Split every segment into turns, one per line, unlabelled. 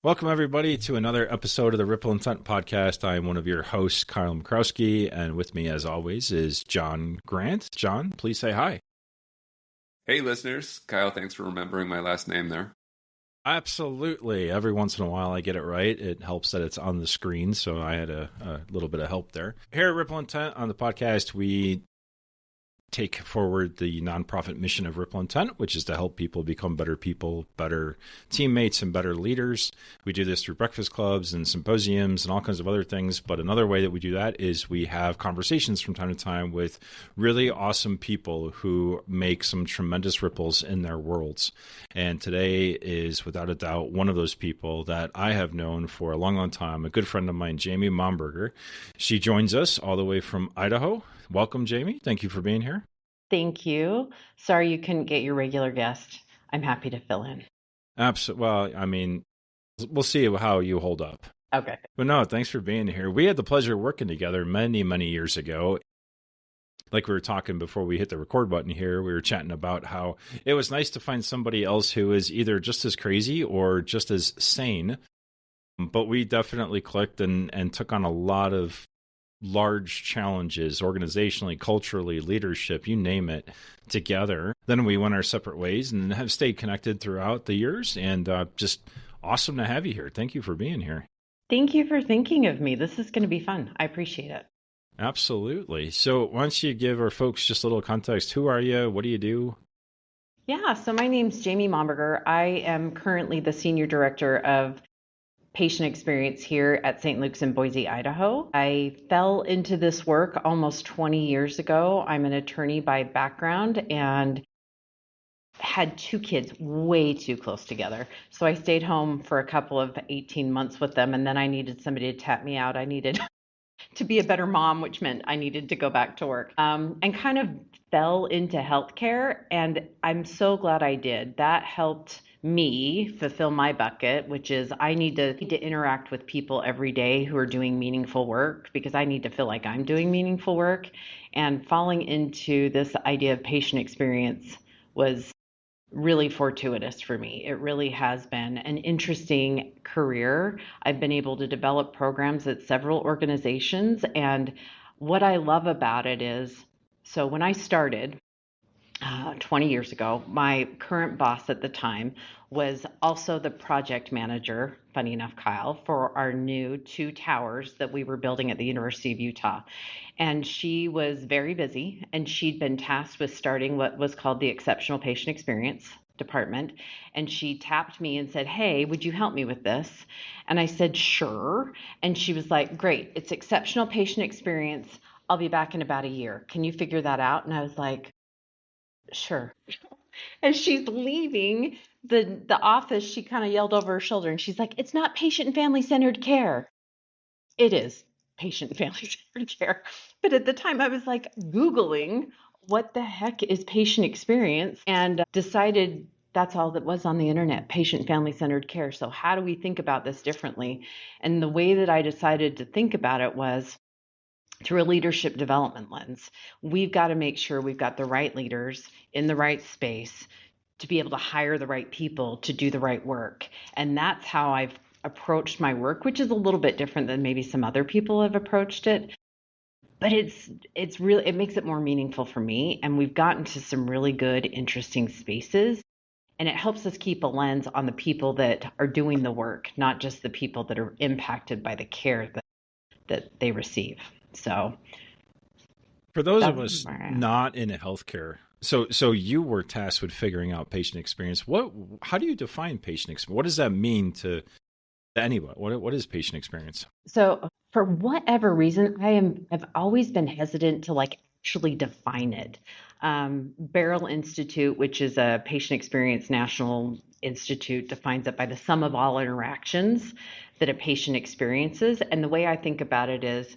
Welcome, everybody, to another episode of the Ripple Intent Podcast. I am one of your hosts, Kyle Majchrowski, and with me, as always, is Jon Grant. Jon, please say hi.
Hey, listeners. Kyle, thanks for remembering my last name there.
Absolutely. Every once in a while, I get it right. It helps that it's on the screen, so I had a little bit of help there. Here at Ripple Intent on the podcast, we take forward the nonprofit mission of Ripple Intent, which is to help people become better people, better teammates, and better leaders. We do this through breakfast clubs and symposiums and all kinds of other things. But another way that we do that is we have conversations from time to time with really awesome people who make some tremendous ripples in their worlds. And today is, without a doubt, one of those people that I have known for a long, long time, a good friend of mine, Jami Momberger. She joins us all the way from Idaho. Welcome, Jami. Thank you for being here.
Thank you. Sorry you couldn't get your regular guest. I'm happy to fill in.
Absolutely. Well, I mean, we'll see how you hold up.
Okay.
But no, thanks for being here. We had the pleasure of working together many, many years ago. Like we were talking before we hit the record button here, we were chatting about how it was nice to find somebody else who is either just as crazy or just as sane. But we definitely clicked and took on a lot of large challenges, organizationally, culturally, leadership, you name it, together. Then we went our separate ways and have stayed connected throughout the years. And just awesome to have you here. Thank you for being here.
Thank you for thinking of me. This is going to be fun. I appreciate it.
Absolutely. So why don't you give our folks just a little context? Who are you? What do you do?
Yeah, so my name's Jami Momberger. I am currently the Senior Director of Patient Experience here at St. Luke's in Boise, Idaho. I fell into this work almost 20 years ago. I'm an attorney by background and had two kids way too close together. So I stayed home for a couple of 18 months with them, and then I needed somebody to tap me out. I needed to be a better mom, which meant I needed to go back to work, and kind of fell into healthcare. And I'm so glad I did. That helped me fulfill my bucket, which is I need to interact with people every day who are doing meaningful work, because I need to feel like I'm doing meaningful work. And falling into this idea of patient experience was really fortuitous for me. It really has been an interesting career. I've been able to develop programs at several organizations. And what I love about it is, so when I started 20 years ago, my current boss at the time was also the project manager, funny enough, Kyle, for our new 2 towers that we were building at the University of Utah. And she was very busy, and she'd been tasked with starting what was called the Exceptional Patient Experience Department. And she tapped me and said, "Hey, would you help me with this?" And I said, "Sure." And she was like, "Great, it's Exceptional Patient Experience. I'll be back in about a year. Can you figure that out?" And I was like, "Sure." As she's leaving the office, she kind of yelled over her shoulder and she's like, "It's not patient and family centered care." It is patient and family centered care. But at the time I was like Googling what the heck is patient experience, and decided that's all that was on the internet, patient and family centered care. So how do we think about this differently? And the way that I decided to think about it was through a leadership development lens. We've got to make sure we've got the right leaders in the right space to be able to hire the right people to do the right work. And that's how I've approached my work, which is a little bit different than maybe some other people have approached it. But it's really, it makes it more meaningful for me. And we've gotten to some really good, interesting spaces. And it helps us keep a lens on the people that are doing the work, not just the people that are impacted by the care that they receive. So
for those of us not in healthcare, so you were tasked with figuring out patient experience. How do you define patient experience? What does that mean to anyone? What is patient experience?
So for whatever reason, I've always been hesitant to actually define it. Barrel Institute, which is a patient experience national institute, defines it by the sum of all interactions that a patient experiences. And the way I think about it is,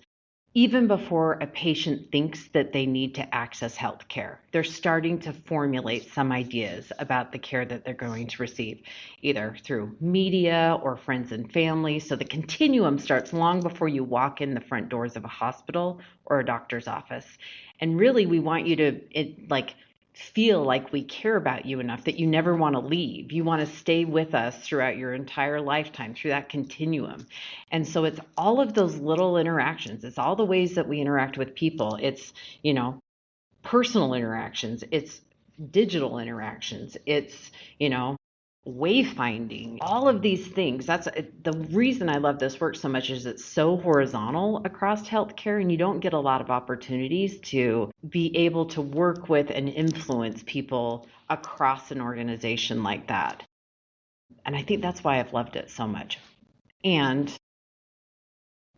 even before a patient thinks that they need to access health care, they're starting to formulate some ideas about the care that they're going to receive, either through media or friends and family. So the continuum starts long before you walk in the front doors of a hospital or a doctor's office. And really, we want you to feel like we care about you enough that you never want to leave. You want to stay with us throughout your entire lifetime, through that continuum. And so it's all of those little interactions. It's all the ways that we interact with people. It's, personal interactions. It's digital interactions. It's, wayfinding, all of these things. That's the reason I love this work so much, is it's so horizontal across healthcare, and you don't get a lot of opportunities to be able to work with and influence people across an organization like that. And I think that's why I've loved it so much. And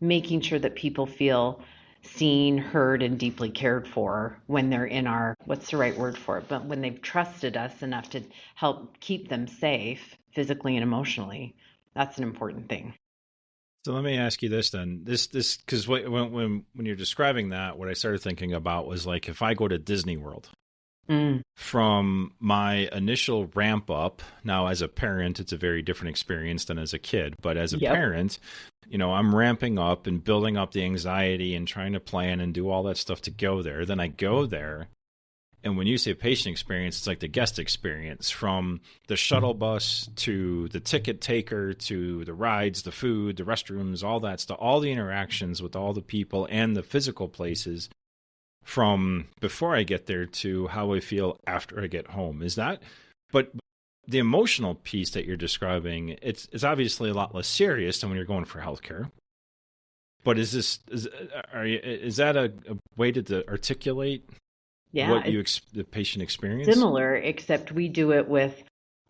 making sure that people feel seen, heard, and deeply cared for when they're in our, what's the right word for it, but when they've trusted us enough to help keep them safe physically and emotionally. That's an important thing.
So let me ask you this then. This because when you're describing that, what I started thinking about was like, if I go to Disney World, from my initial ramp up, now as a parent, it's a very different experience than as a kid. But as a parent, I'm ramping up and building up the anxiety and trying to plan and do all that stuff to go there. Then I go there. And when you say patient experience, it's like the guest experience, from the shuttle bus to the ticket taker to the rides, the food, the restrooms, all that stuff, all the interactions with all the people and the physical places, from before I get there to how I feel after I get home. Is that, but the emotional piece that you're describing, it's obviously a lot less serious than when you're going for healthcare. But is that a way to articulate what the patient experience?
Similar, except we do it with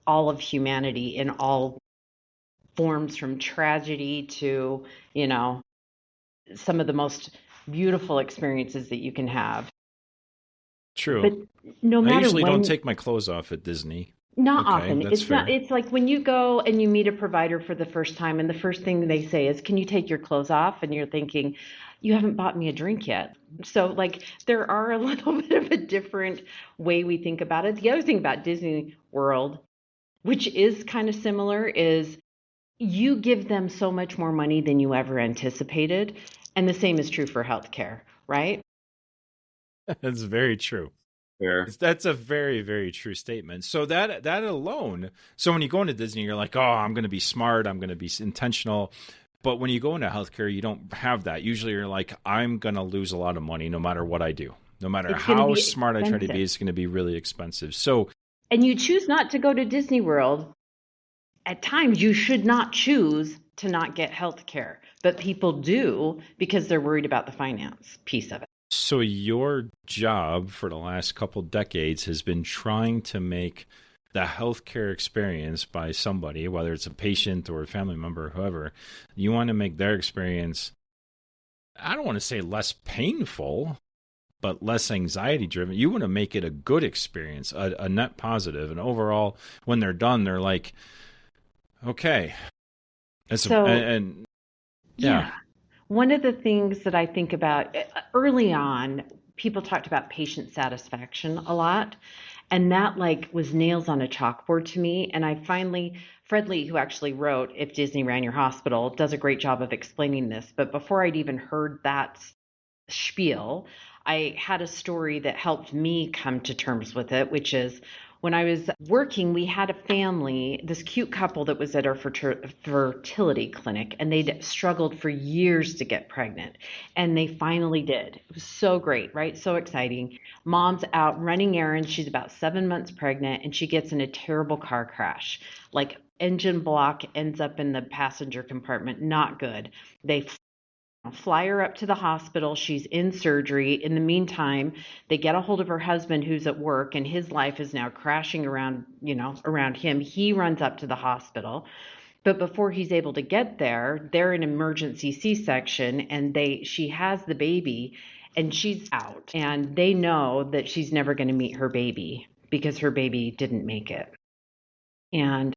all of humanity in all forms, from tragedy to, some of the most beautiful experiences that you can have.
True.
But no matter,
I usually don't take my clothes off at Disney.
Not often.
It's fair.
It's like when you go and you meet a provider for the first time, and the first thing they say is, "Can you take your clothes off?" And you're thinking, "You haven't bought me a drink yet." So like, there are a little bit of a different way we think about it. The other thing about Disney World, which is kind of similar, is you give them so much more money than you ever anticipated. And the same is true for healthcare, right?
That's very true.
Fair.
That's a very, very true statement. So that alone, so when you go into Disney, you're like, oh, I'm going to be smart, I'm going to be intentional. But when you go into healthcare, you don't have that. Usually you're like, I'm going to lose a lot of money no matter what I do. No matter how smart I try to be, it's going to be really expensive. So,
and you choose not to go to Disney World. At times, you should not choose to not get health care, but people do because they're worried about the finance piece of it.
So your job for the last couple decades has been trying to make the healthcare experience by somebody, whether it's a patient or a family member, or whoever, you want to make their experience, I don't want to say less painful, but less anxiety driven. You want to make it a good experience, a net positive. And overall, when they're done, they're like, okay.
Yeah. One of the things that I think about early on, people talked about patient satisfaction a lot. And that was nails on a chalkboard to me. And I finally, Fred Lee, who actually wrote If Disney Ran Your Hospital, does a great job of explaining this. But before I'd even heard that spiel, I had a story that helped me come to terms with it, which is, when I was working, we had a family, this cute couple that was at our fertility clinic, and they'd struggled for years to get pregnant, and they finally did. It was so great, right? So exciting. Mom's out running errands. She's about 7 months pregnant, and she gets in a terrible car crash. Engine block, ends up in the passenger compartment. Not good. They fly her up to the hospital. She's in surgery. In the meantime, they get a hold of her husband, who's at work, and his life is now crashing around him. He runs up to the hospital. But before he's able to get there, they're in emergency C-section, and she has the baby, and she's out. And they know that she's never going to meet her baby because her baby didn't make it. And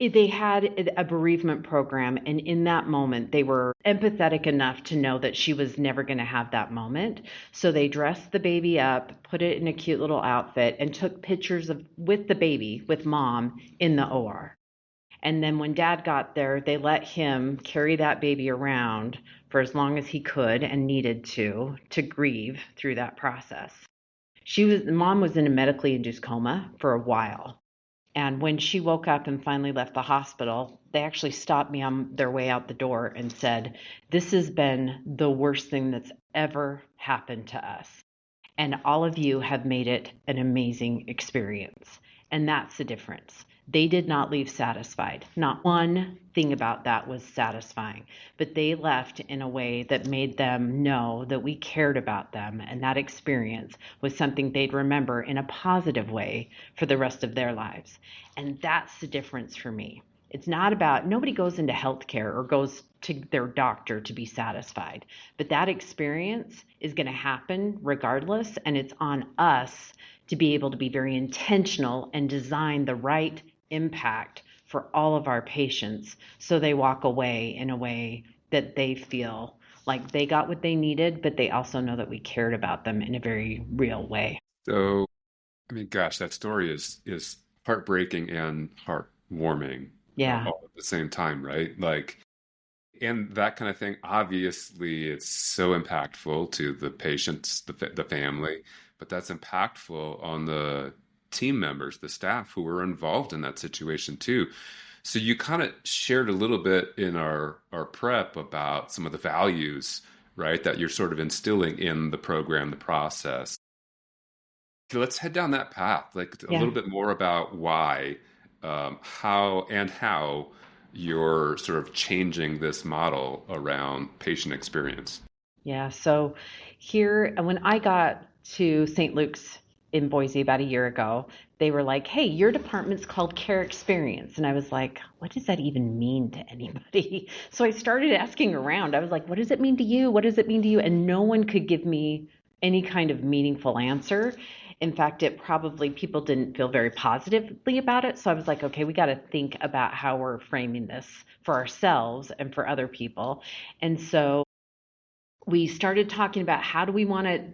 they had a bereavement program, and in that moment, they were empathetic enough to know that she was never going to have that moment. So they dressed the baby up, put it in a cute little outfit, and took pictures with the baby, with mom, in the OR. And then when dad got there, they let him carry that baby around for as long as he could and needed to grieve through that process. Mom was in a medically induced coma for a while. And when she woke up and finally left the hospital, they actually stopped me on their way out the door and said, "This has been the worst thing that's ever happened to us. And all of you have made it an amazing experience." And that's the difference. They did not leave satisfied. Not one thing about that was satisfying, but they left in a way that made them know that we cared about them. And that experience was something they'd remember in a positive way for the rest of their lives. And that's the difference for me. It's not about, nobody goes into healthcare or goes to their doctor to be satisfied, but that experience is going to happen regardless. And it's on us to be able to be very intentional and design the right impact for all of our patients so they walk away in a way that they feel like they got what they needed, but they also know that we cared about them in a very real way.
So, I mean, gosh, that story is heartbreaking and heartwarming
Yeah.
all at the same time, right? Like, and that kind of thing, obviously, it's so impactful to the patients, the family, but that's impactful on the team members, the staff who were involved in that situation too. So you kind of shared a little bit in our prep about some of the values, right, that you're sort of instilling in the program, the process. Okay, let's head down that path, like a
Yeah.
little bit more about why, how you're sort of changing this model around patient experience.
Yeah. So here, when I got to St. Luke's in Boise about a year ago, they were like, "Hey, your department's called Care Experience." And I was like, "What does that even mean to anybody?" So I started asking around. I was like, "What does it mean to you? What does it mean to you?" And no one could give me any kind of meaningful answer. In fact, people didn't feel very positively about it. So I was like, okay, we got to think about how we're framing this for ourselves and for other people. And so we started talking about how do we want to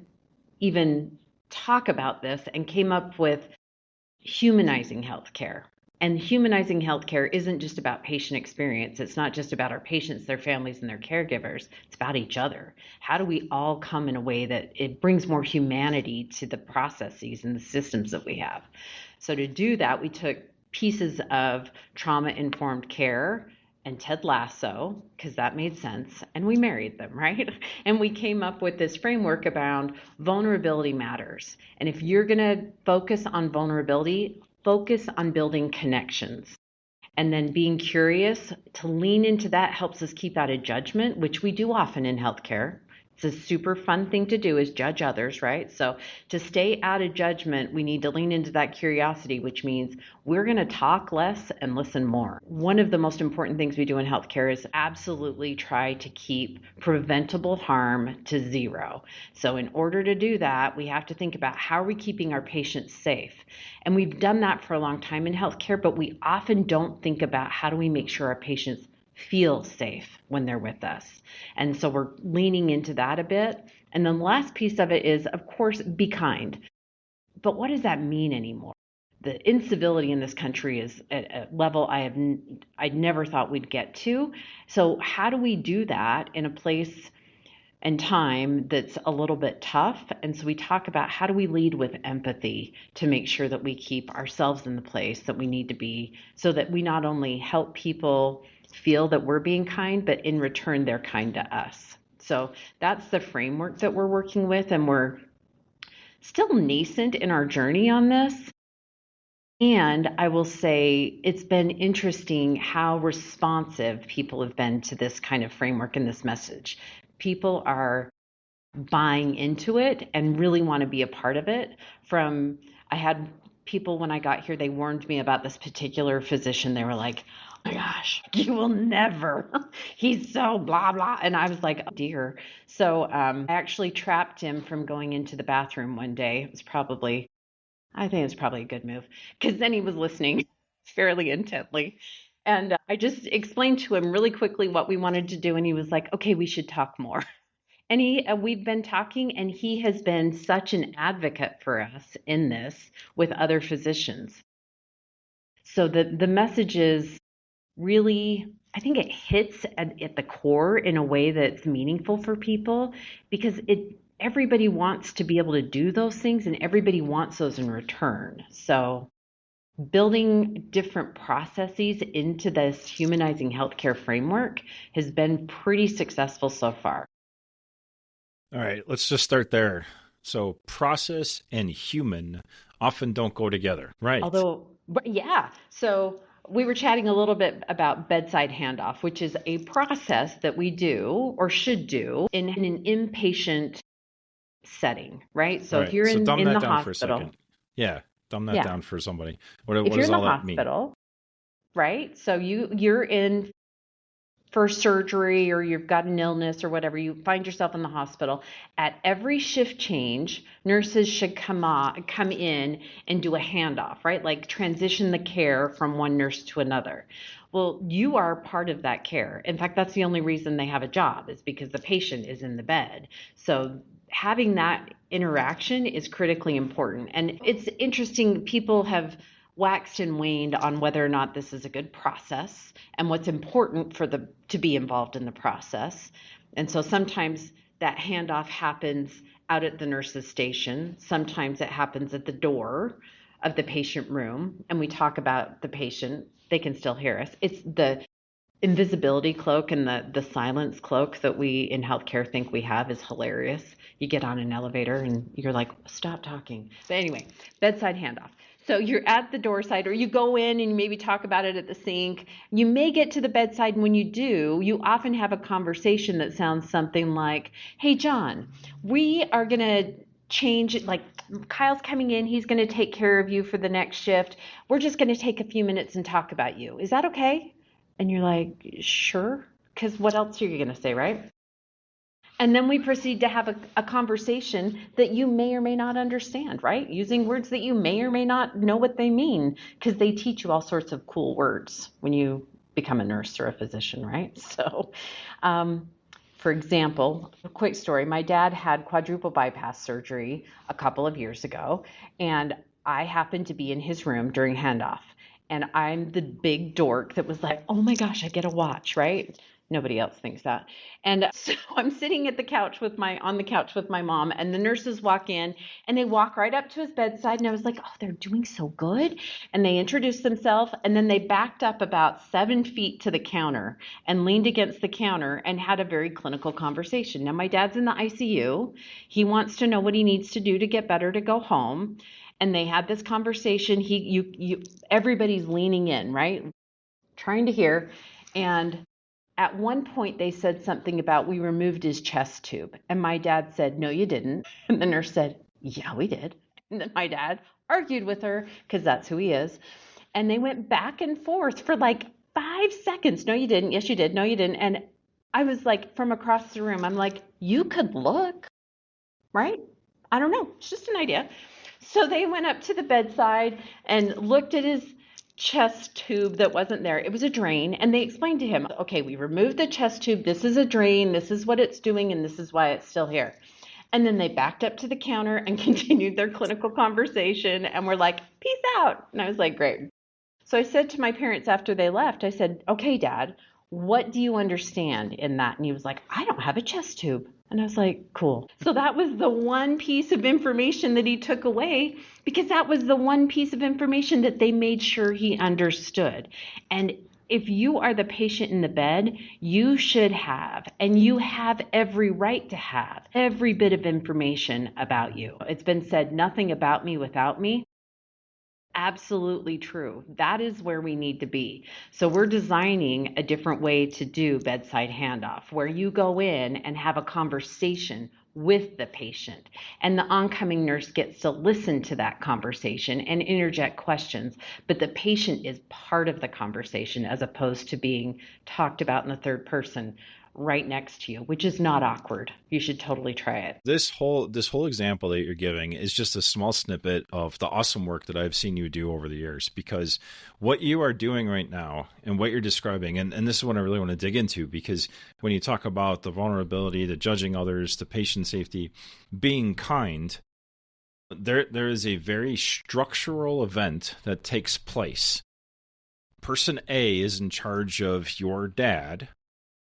even talk about this, and came up with humanizing healthcare. And humanizing healthcare isn't just about patient experience. It's not just about our patients, their families, and their caregivers. It's about each other. How do we all come in a way that it brings more humanity to the processes and the systems that we have? So to do that, we took pieces of trauma-informed care and Ted Lasso, because that made sense, and we married them, right? And we came up with this framework around vulnerability matters. And if you're going to focus on vulnerability, focus on building connections. And then being curious, to lean into that helps us keep out of judgment, which we do often in healthcare. It's a super fun thing to do, is judge others, right? So to stay out of judgment, we need to lean into that curiosity, which means we're going to talk less and listen more. One of the most important things we do in healthcare is absolutely try to keep preventable harm to zero. So in order to do that, we have to think about how are we keeping our patients safe? And we've done that for a long time in healthcare, but we often don't think about how do we make sure our patients feel safe when they're with us. And so we're leaning into that a bit. And then the last piece of it is, of course, be kind. But what does that mean anymore? The incivility in this country is at a level I'd never thought we'd get to. So how do we do that in a place and time that's a little bit tough? And so we talk about how do we lead with empathy to make sure that we keep ourselves in the place that we need to be, so that we not only help people feel that we're being kind, but in return, they're kind to us. So that's the framework that we're working with, and we're still nascent in our journey on this. And I will say it's been interesting how responsive people have been to this kind of framework and this message. People are buying into it and really want to be a part of it. I had people when I got here, they warned me about this particular physician. They were like, "Oh my gosh, you will never, he's so blah, blah." And I was like, "Oh dear." So I actually trapped him from going into the bathroom one day. I think it's probably a good move, because then he was listening fairly intently. And I just explained to him really quickly what we wanted to do. And he was like, "Okay, we should talk more." And we've been talking, and he has been such an advocate for us in this with other physicians. So the message is really, I think it hits at the core in a way that's meaningful for people, because everybody wants to be able to do those things and everybody wants those in return. So building different processes into this humanizing healthcare framework has been pretty successful so far.
All right, let's just start there. So process and human often don't go together, right?
Although, yeah. So we were chatting a little bit about bedside handoff, which is a process that we do or should do in an inpatient setting, right? So if you're
so dumb
in
that
the
down for a
hospital,
second. Yeah, dumb that down for somebody. What
if you're
does
in the
all that mean?
hospital, right? So you're in for surgery or you've got an illness or whatever, you find yourself in the hospital. At every shift change, nurses should come in and do a handoff, right? Like transition the care from one nurse to another. Well, you are part of that care. In fact, that's the only reason they have a job, is because the patient is in the bed. So having that interaction is critically important. And it's interesting, people have waxed and waned on whether or not this is a good process and what's important for to be involved in the process. And so sometimes that handoff happens out at the nurse's station. Sometimes it happens at the door of the patient room, and we talk about the patient. They can still hear us. It's the invisibility cloak and the silence cloak that we in healthcare think we have is hilarious. You get on an elevator and you're like, stop talking. But anyway, bedside handoff. So you're at the door side, or you go in and you maybe talk about it at the sink. You may get to the bedside, and when you do, you often have a conversation that sounds something like, hey, John, we are going to change it. Like, Kyle's coming in. He's going to take care of you for the next shift. We're just going to take a few minutes and talk about you. Is that okay? And you're like, sure, because what else are you going to say, right? And then we proceed to have a conversation that you may or may not understand, right? Using words that you may or may not know what they mean, because they teach you all sorts of cool words when you become a nurse or a physician, right? So, for example, a quick story. My dad had quadruple bypass surgery a couple of years ago, and I happened to be in his room during handoff. And I'm the big dork that was like, oh my gosh, I get a watch, right? Nobody else thinks that. And so I'm sitting on the couch with my mom, and the nurses walk in and they walk right up to his bedside. And I was like, oh, they're doing so good. And they introduced themselves, and then they backed up about 7 feet to the counter and leaned against the counter and had a very clinical conversation. Now, my dad's in the ICU. He wants to know what he needs to do to get better to go home. And they had this conversation. Everybody's leaning in, right? Trying to hear. And at one point they said something about, we removed his chest tube. And my dad said, no, you didn't. And the nurse said, yeah, we did. And then my dad argued with her, because that's who he is. And they went back and forth for like 5 seconds. No, you didn't. Yes, you did. No, you didn't. And I was like, from across the room, I'm like, you could look, right? I don't know. It's just an idea. So they went up to the bedside and looked at his chest tube that wasn't there. It was a drain. And they explained to him, okay, we removed the chest tube. This is a drain. This is what it's doing. And this is why it's still here. And then they backed up to the counter and continued their clinical conversation and were like, peace out. And I was like, great. So I said to my parents after they left, I said, okay, Dad, what do you understand in that? And he was like, I don't have a chest tube. And I was like, cool. So that was the one piece of information that he took away, because that was the one piece of information that they made sure he understood. And if you are the patient in the bed, you should have, and you have every right to have, every bit of information about you. It's been said, nothing about me without me. Absolutely true. That is where we need to be. So we're designing a different way to do bedside handoff, where you go in and have a conversation with the patient, and the oncoming nurse gets to listen to that conversation and interject questions, but the patient is part of the conversation as opposed to being talked about in the third person right next to you, which is not awkward. You should totally try it.
This whole example that you're giving is just a small snippet of the awesome work that I've seen you do over the years, because what you are doing right now and what you're describing, and this is what I really want to dig into, because when you talk about the vulnerability, the judging others, the patient safety, being kind, there is a very structural event that takes place. Person A is in charge of your dad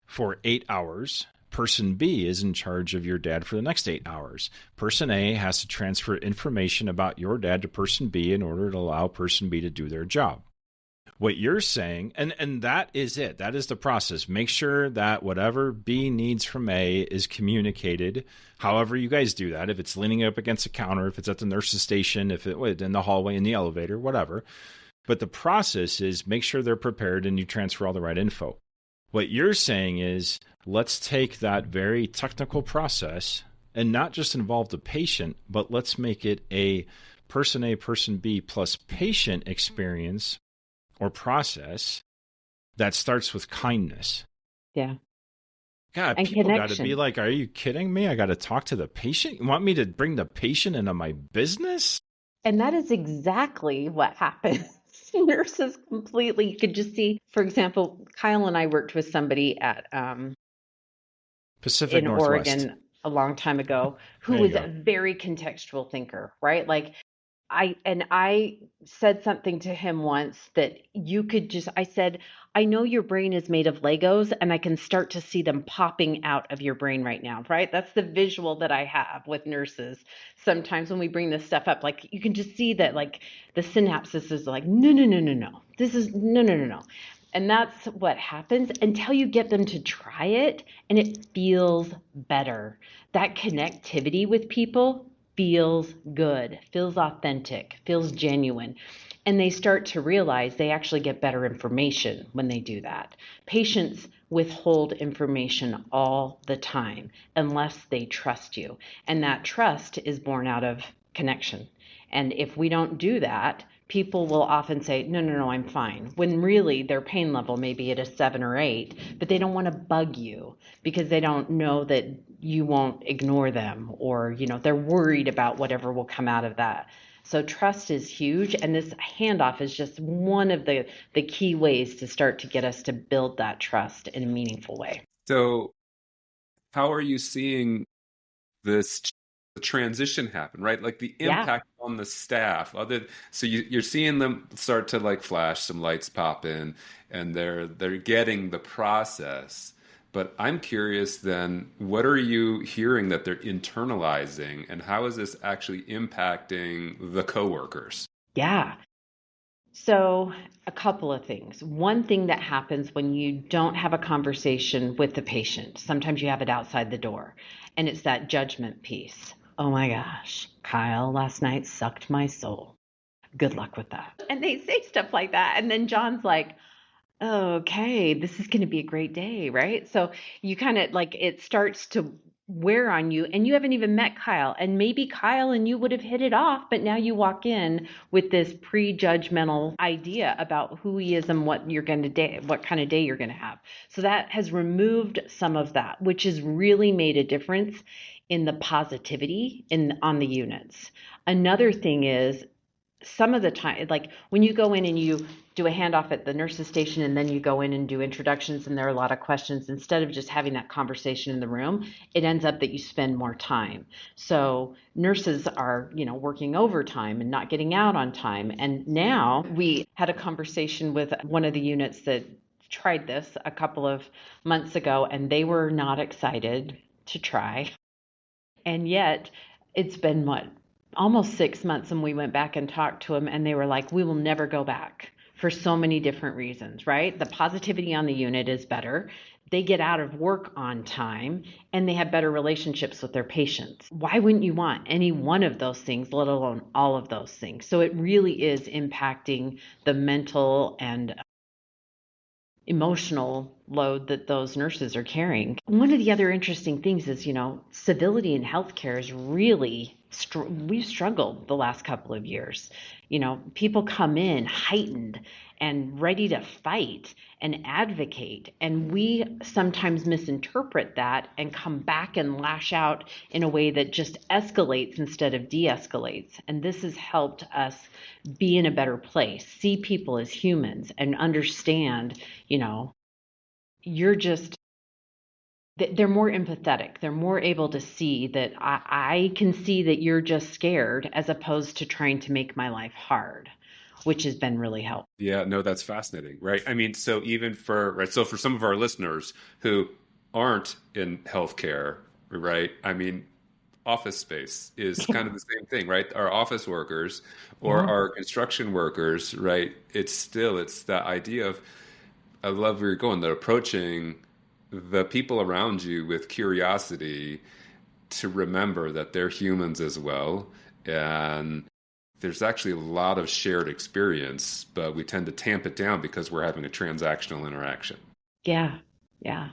for 8 hours Person B is in charge of your dad for the next 8 hours. Person A has to transfer information about your dad to person B in order to allow person B to do their job. What you're saying, and that is it. That is the process. Make sure that whatever B needs from A is communicated. However you guys do that, if it's leaning up against a counter, if it's at the nurse's station, if it in the hallway, in the elevator, whatever. But the process is make sure they're prepared and you transfer all the right info. What you're saying is let's take that very technical process and not just involve the patient, but let's make it a person A, person B plus patient experience or process that starts with kindness.
Yeah.
God,
and
people got
connection.
to be like, are you kidding me? I got to talk to the patient? You want me to bring the patient into my business?
And that is exactly what happens. Nurses completely, you could just see, for example, Kyle and I worked with somebody at
Pacific
in
Northwest.
Oregon a long time ago who was a very contextual thinker, right? Like I said something to him once that I said, I know your brain is made of Legos and I can start to see them popping out of your brain right now, right? That's the visual that I have with nurses. Sometimes when we bring this stuff up, like you can just see that like the synapses is like, no. This is no. And that's what happens until you get them to try it and it feels better. That connectivity with people feels good, feels authentic, feels genuine. And they start to realize they actually get better information when they do that. Patients withhold information all the time unless they trust you. And that trust is born out of connection. And if we don't do that, people will often say, no, I'm fine. When really their pain level may be at a 7 or 8, but they don't want to bug you because they don't know that you won't ignore them or, they're worried about whatever will come out of that. So trust is huge. And this handoff is just one of the key ways to start to get us to build that trust in a meaningful way.
So how are you seeing this transition happen, right? Like the impact on the staff. So you're seeing them start to like flash, some lights pop in, and they're getting the process. But I'm curious then, what are you hearing that they're internalizing, and how is this actually impacting the coworkers?
Yeah. So a couple of things. One thing that happens when you don't have a conversation with the patient, sometimes you have it outside the door, and it's that judgment piece. Oh my gosh, Kyle last night sucked my soul. Good luck with that. And they say stuff like that. And then John's like, okay, this is going to be a great day, right? So you kind of like it starts to wear on you and you haven't even met Kyle. And maybe Kyle and you would have hit it off, but now you walk in with this prejudgmental idea about who he is and what you're going to do, what kind of day you're going to have. So that has removed some of that, which has really made a difference in the positivity on the units. Another thing is some of the time, like when you go in and you do a handoff at the nurse's station and then you go in and do introductions and there are a lot of questions, instead of just having that conversation in the room, it ends up that you spend more time. So nurses are, working overtime and not getting out on time. And now we had a conversation with one of the units that tried this a couple of months ago and they were not excited to try. And yet it's been almost 6 months, and we went back and talked to them and they were like, we will never go back for so many different reasons, right? The positivity on the unit is better. They get out of work on time and they have better relationships with their patients. Why wouldn't you want any one of those things, let alone all of those things? So it really is impacting the mental and emotional load that those nurses are carrying. One of the other interesting things is, civility in healthcare is really, we've struggled the last couple of years. People come in heightened and ready to fight and advocate. And we sometimes misinterpret that and come back and lash out in a way that just escalates instead of de-escalates. And this has helped us be in a better place, see people as humans and understand, they're more empathetic. They're more able to see that I can see that you're just scared as opposed to trying to make my life hard, which has been really helpful.
Yeah, no, that's fascinating, right? I mean, so even for some of our listeners who aren't in healthcare, right? I mean, office space is kind of the same thing, right? Our office workers or
Yeah.
our construction workers, right? It's that idea of, I love where you're going, that approaching the people around you with curiosity to remember that they're humans as well. And there's actually a lot of shared experience, but we tend to tamp it down because we're having a transactional interaction.
Yeah. Yeah.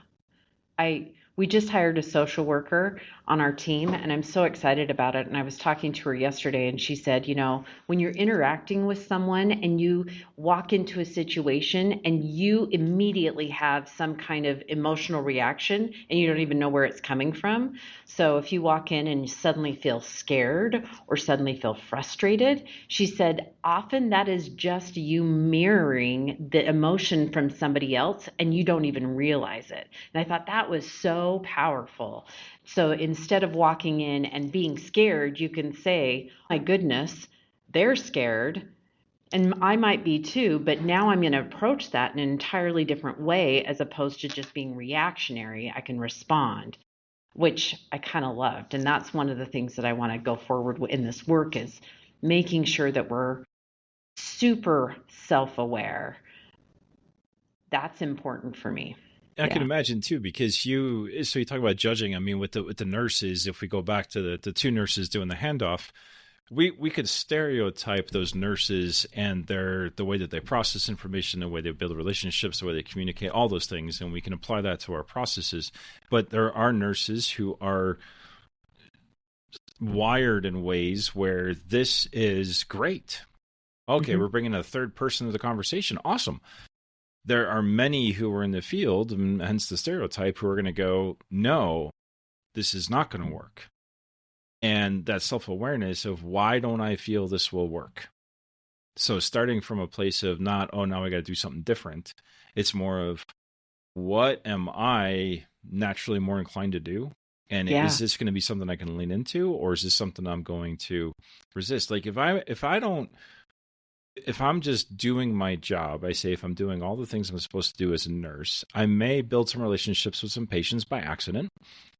We just hired a social worker on our team and I'm so excited about it. And I was talking to her yesterday and she said, when you're interacting with someone and you walk into a situation and you immediately have some kind of emotional reaction and you don't even know where it's coming from. So if you walk in and you suddenly feel scared or suddenly feel frustrated, she said, often that is just you mirroring the emotion from somebody else and you don't even realize it. And I thought that was so powerful. So instead of walking in and being scared, you can say, my goodness, they're scared. And I might be too, but now I'm going to approach that in an entirely different way as opposed to just being reactionary. I can respond, which I kind of loved. And that's one of the things that I want to go forward in this work is making sure that we're super self-aware. That's important for me.
I can imagine too, because you talk about judging. I mean, with the nurses, if we go back to the two nurses doing the handoff, we could stereotype those nurses and the way that they process information, the way they build relationships, the way they communicate, all those things, and we can apply that to our processes. But there are nurses who are wired in ways where this is great. Okay, we're bringing a third person to the conversation. Awesome. There are many who are in the field, and hence the stereotype, who are going to go, no, this is not going to work. And that self-awareness of why don't I feel this will work? So starting from a place of not, oh, now I got to do something different. It's more of, what am I naturally more inclined to do? And is this going to be something I can lean into, or is this something I'm going to resist? Like if I'm just doing my job, I say if I'm doing all the things I'm supposed to do as a nurse, I may build some relationships with some patients by accident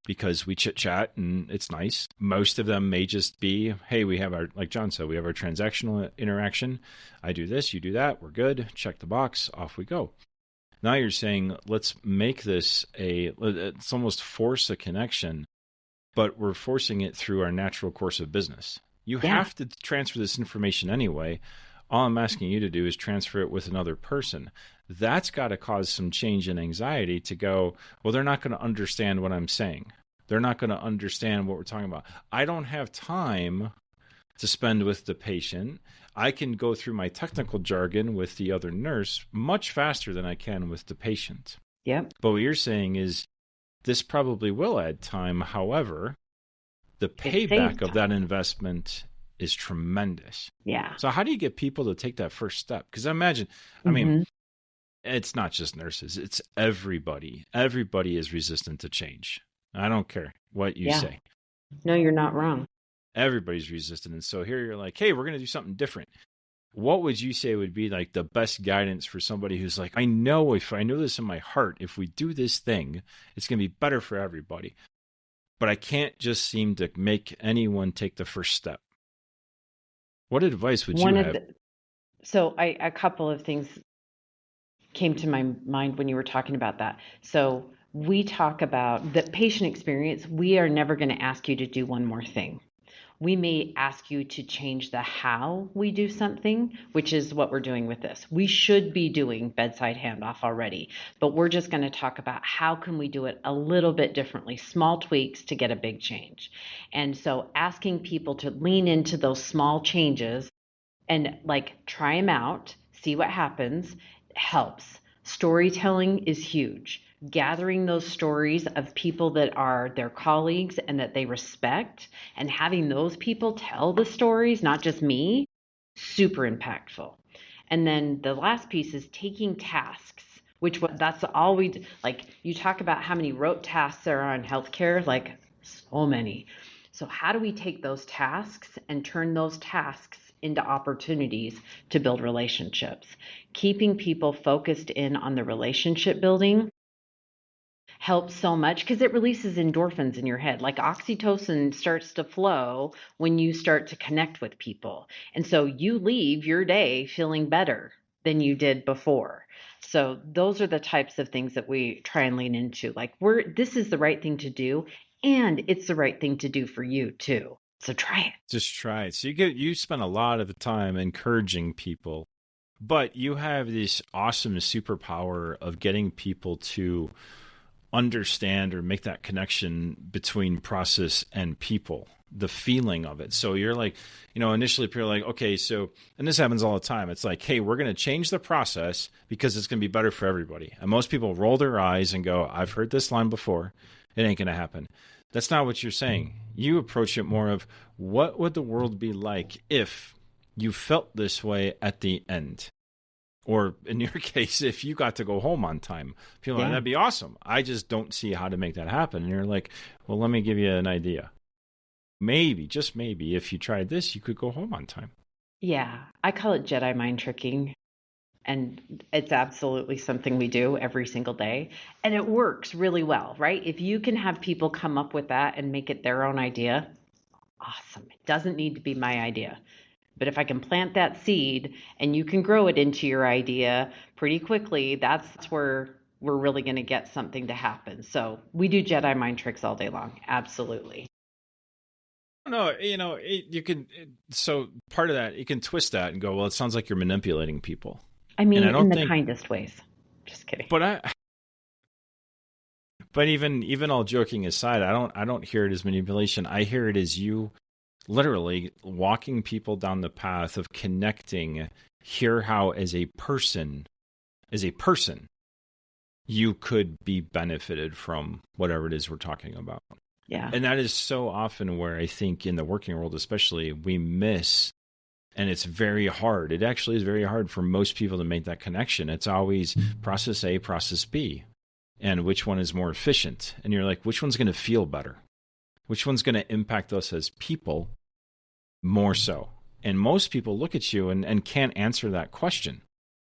because we chit chat and it's nice. Most of them may just be, hey, we have our, like John said, we have our transactional interaction. I do this, you do that, we're good, check the box, off we go. Now you're saying, let's make this it's almost force a connection, but we're forcing it through our natural course of business. You have to transfer this information anyway. All I'm asking you to do is transfer it with another person. That's got to cause some change in anxiety to go, well, they're not going to understand what I'm saying. They're not going to understand what we're talking about. I don't have time to spend with the patient. I can go through my technical jargon with the other nurse much faster than I can with the patient.
Yep.
But what you're saying is this probably will add time. However, the payback of that investment is tremendous.
Yeah.
So how do you get people to take that first step? Because I imagine, I mean, it's not just nurses, it's everybody. Everybody is resistant to change. I don't care what you say.
No, you're not wrong.
Everybody's resistant. And so here you're like, hey, we're going to do something different. What would you say would be like the best guidance for somebody who's like, I know this in my heart, if we do this thing, it's going to be better for everybody. But I can't just seem to make anyone take the first step. What advice would you have?
A couple of things came to my mind when you were talking about that. So we talk about the patient experience. We are never going to ask you to do one more thing. We may ask you to change the how we do something, which is what we're doing with this. We should be doing bedside handoff already, but we're just going to talk about how can we do it a little bit differently, small tweaks to get a big change. And so asking people to lean into those small changes and like try them out, see what happens, helps. Storytelling is huge. Gathering those stories of people that are their colleagues and that they respect and having those people tell the stories, not just me, super impactful. And then the last piece is taking tasks, that's all like you talk about how many rote tasks there are in healthcare, like so many. So how do we take those tasks and turn those tasks into opportunities to build relationships? Keeping people focused in on the relationship building helps so much because it releases endorphins in your head. Like oxytocin starts to flow when you start to connect with people. And so you leave your day feeling better than you did before. So those are the types of things that we try and lean into. Like this is the right thing to do, and it's the right thing to do for you too. So try it.
Just try it. So you spend a lot of the time encouraging people, but you have this awesome superpower of getting people to understand or make that connection between process and people, the feeling of it. So you're like, initially people are like, okay, so, and this happens all the time. It's like, hey, we're going to change the process because it's going to be better for everybody. And most people roll their eyes and go, I've heard this line before. It ain't going to happen. That's not what you're saying. You approach it more of what would the world be like if you felt this way at the end? Or in your case, if you got to go home on time, people are like, that'd be awesome. I just don't see how to make that happen. And you're like, well, let me give you an idea. Maybe, just maybe, if you tried this, you could go home on time.
Yeah, I call it Jedi mind tricking. And it's absolutely something we do every single day. And it works really well, right? If you can have people come up with that and make it their own idea, awesome. It doesn't need to be my idea. But if I can plant that seed and you can grow it into your idea pretty quickly, that's where we're really going to get something to happen. So we do Jedi mind tricks all day long. Absolutely.
No, you can. So part of that, you can twist that and go, well, it sounds like you're manipulating people.
I mean, in the kindest ways. Just kidding.
But even all joking aside, I don't hear it as manipulation. I hear it as you literally walking people down the path of connecting. Hear how as a person, you could be benefited from whatever it is we're talking about.
Yeah.
And that is so often where I think in the working world, especially, we miss. And it's very hard. It actually is very hard for most people to make that connection. It's always process A, process B, and which one is more efficient. And you're like, which one's going to feel better? Which one's going to impact us as people more so? And most people look at you and can't answer that question.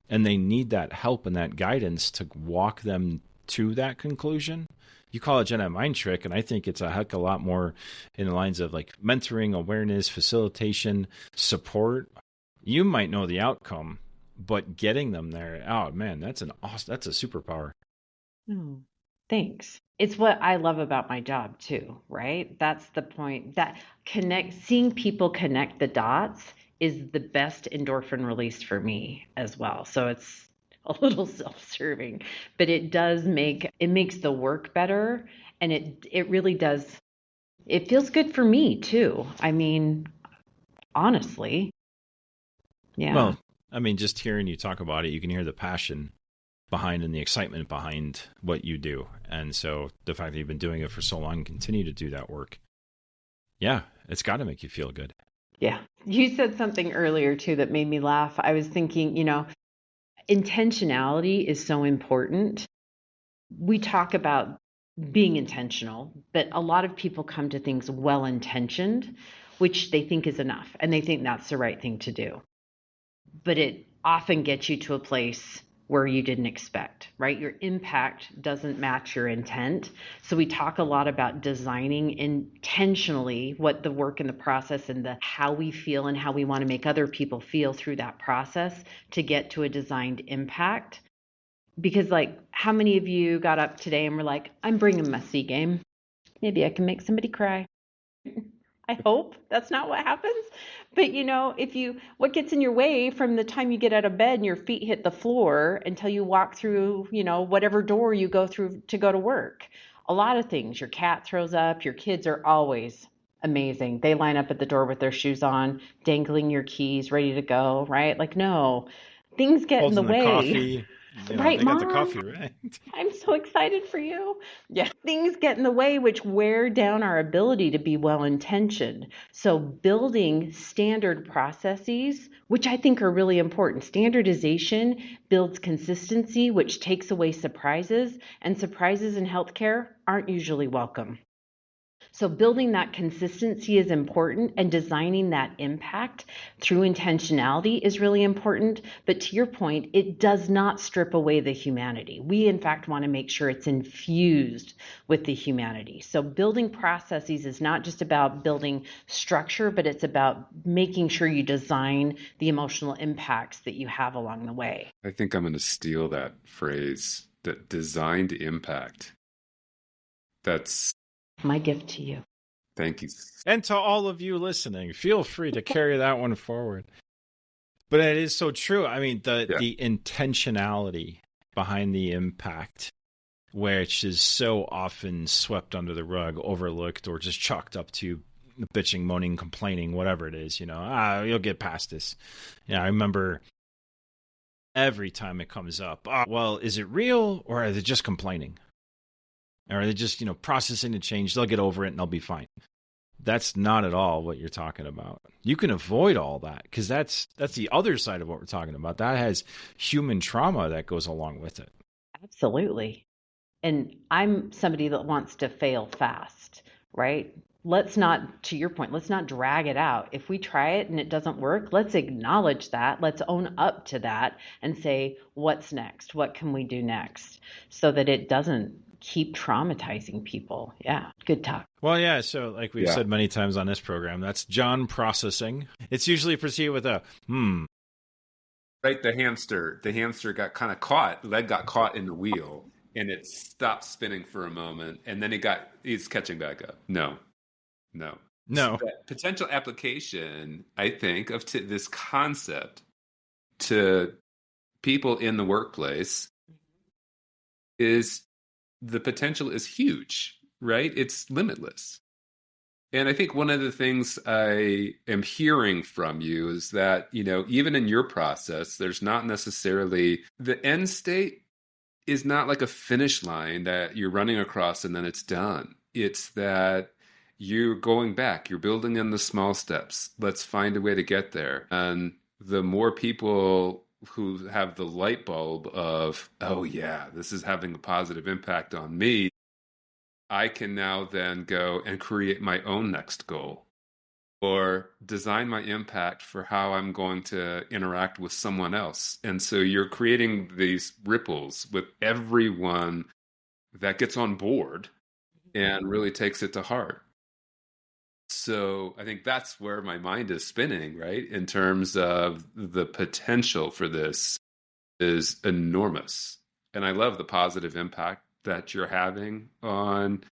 And they need that help and that guidance to walk them to that conclusion. You call it Jedi mind trick, and I think it's a heck of a lot more in the lines of like mentoring, awareness, facilitation, support. You might know the outcome, but getting them there, oh man, that's a superpower.
Oh, thanks. It's what I love about my job too, right? That's the point. That seeing people connect the dots is the best endorphin release for me as well. So it's a little self-serving, but it makes the work better, and it really does. It feels good for me too. I mean, honestly. Yeah.
Well, I mean, just hearing you talk about it, you can hear the passion behind and the excitement behind what you do. And so the fact that you've been doing it for so long, continue to do that work. Yeah, it's got to make you feel good.
Yeah. You said something earlier too that made me laugh. I was thinking, intentionality is so important. We talk about being intentional, but a lot of people come to things well-intentioned, which they think is enough, and they think that's the right thing to do. But it often gets you to a place where you didn't expect, right? Your impact doesn't match your intent. So we talk a lot about designing intentionally what the work and the process and how we feel and how we want to make other people feel through that process to get to a designed impact. Because like, how many of you got up today and were like, I'm bringing my C game. Maybe I can make somebody cry. I hope that's not what happens. But what gets in your way from the time you get out of bed and your feet hit the floor until you walk through, whatever door you go through to go to work? A lot of things. Your cat throws up. Your kids are always amazing. They line up at the door with their shoes on, dangling your keys, ready to go, right? Like, no, things get in the way.
Coffee.
Right,
they
Mom?
got the coffee, right?
I'm so excited for you. Yeah, things get in the way, which wear down our ability to be well-intentioned. So building standard processes, which I think are really important. Standardization builds consistency, which takes away surprises, and surprises in healthcare aren't usually welcome. So building that consistency is important, and designing that impact through intentionality is really important. But to your point, it does not strip away the humanity. We, in fact, want to make sure it's infused with the humanity. So building processes is not just about building structure, but it's about making sure you design the emotional impacts that you have along the way.
I think I'm going to steal that phrase, that designed impact. That's
My gift to you.
Thank you.
And to all of you listening, feel free to carry that one forward. But it is so true. I mean, the intentionality behind the impact, which is so often swept under the rug, overlooked, or just chalked up to bitching, moaning, complaining, whatever it is, you'll get past this. I remember every time it comes up, well, is it real or are they just complaining? Or are they just, processing the change? They'll get over it and they'll be fine. That's not at all what you're talking about. You can avoid all that because that's the other side of what we're talking about. That has human trauma that goes along with it.
Absolutely. And I'm somebody that wants to fail fast, right? Let's not, to your point, let's not drag it out. If we try it and it doesn't work, let's acknowledge that. Let's own up to that and say, what's next? What can we do next? So that it doesn't keep traumatizing people. Yeah, good talk.
Well, yeah, so like we've said many times on this program, that's Jon processing. It's usually preceded with a,
Right, the hamster got kind of caught, leg got caught in the wheel, and it stopped spinning for a moment, and then he's catching back up. No. So that potential application, I think, of this concept to people in the workplace is the potential is huge, right? It's limitless. And I think one of the things I am hearing from you is that, even in your process, there's not necessarily the end state is not like a finish line that you're running across and then it's done. It's that you're going back, you're building in the small steps. Let's find a way to get there. And the more people who have the light bulb of, oh yeah, this is having a positive impact on me, I can now then go and create my own next goal or design my impact for how I'm going to interact with someone else. And so you're creating these ripples with everyone that gets on board and really takes it to heart. So I think that's where my mind is spinning, right? In terms of the potential for this is enormous. And I love the positive impact that you're having on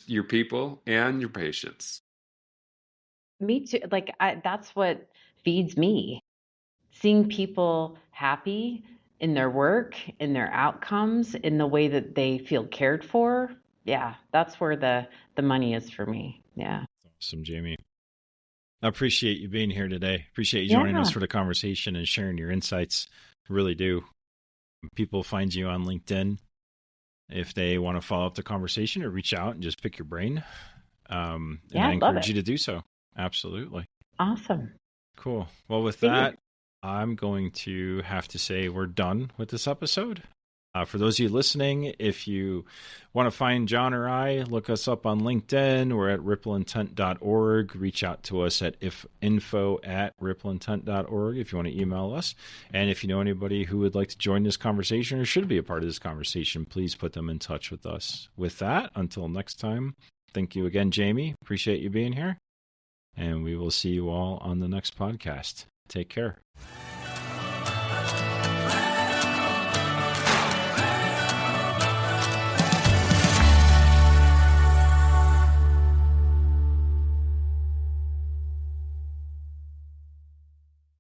your people and your patients.
Me too. That's what feeds me. Seeing people happy in their work, in their outcomes, in the way that they feel cared for. Yeah, that's where the money is for me. Yeah.
Awesome, Jami. I appreciate you being here today. Appreciate you joining us for the conversation and sharing your insights. I really do. People find you on LinkedIn if they want to follow up the conversation or reach out and just pick your brain. And I encourage you to do so. Absolutely.
Awesome.
Cool. Well, with that, I'm going to have to say we're done with this episode. For those of you listening, if you want to find Jon or I, look us up on LinkedIn. We're at rippleintent.org. Reach out to us at info@rippleintent.org if you want to email us. And if you know anybody who would like to join this conversation or should be a part of this conversation, please put them in touch with us. With that, until next time, thank you again, Jami. Appreciate you being here. And we will see you all on the next podcast. Take care.